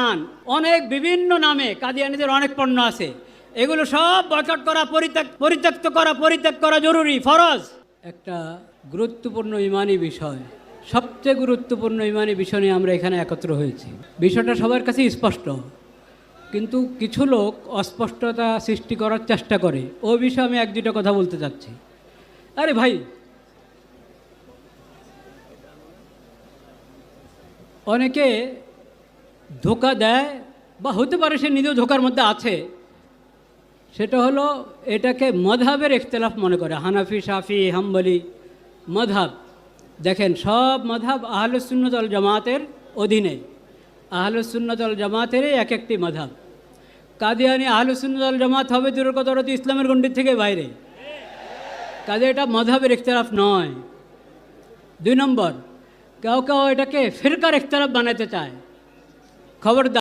ইমান, অনেক বিভিন্ন নামে কাদিয়ানীদের অনেক পণ্য আছে। এগুলো সব বয়কট করা, পরিত্যাগ করা জরুরি, ফরজ। একটা গুরুত্বপূর্ণ ইমানি বিষয়, সবচেয়ে গুরুত্বপূর্ণ ইমানি বিষয় নিয়ে আমরা এখানে একত্র হয়েছি। বিষয়টা সবার কাছে স্পষ্ট, কিন্তু কিছু লোক অস্পষ্টতা সৃষ্টি করার চেষ্টা করে। ওই বিষয়ে আমি এক দুটো কথা বলতে চাচ্ছি। আরে ভাই, অনেকে ধোঁকা দেয়, বা হতে পারে সে নিজেও ধোঁকার মধ্যে আছে। সেটা হলো এটাকে মযহাবের ইখতিলাফ মনে করে। হানাফি, শাফি, হাম্বলি মযহাব, দেখেন সব মযহাব আহলুস সুন্নাত ওয়াল জামাতের অধীনে। আহলুস সুন্নাত ওয়াল জামাতেরই এক একটি মযহাব। কাদিয়ানী আহলুস সুন্নাত ওয়াল জামাত হবে দূরের কথা, ওরা তো ইসলামের গণ্ডির থেকে বাইরে। কাজে এটা মযহাবের ইখতিলাফ নয়। 2 নম্বর, কেউ কেউ এটাকে ফিরকার ইখতিলাফ বানাতে চায়। খবরদার।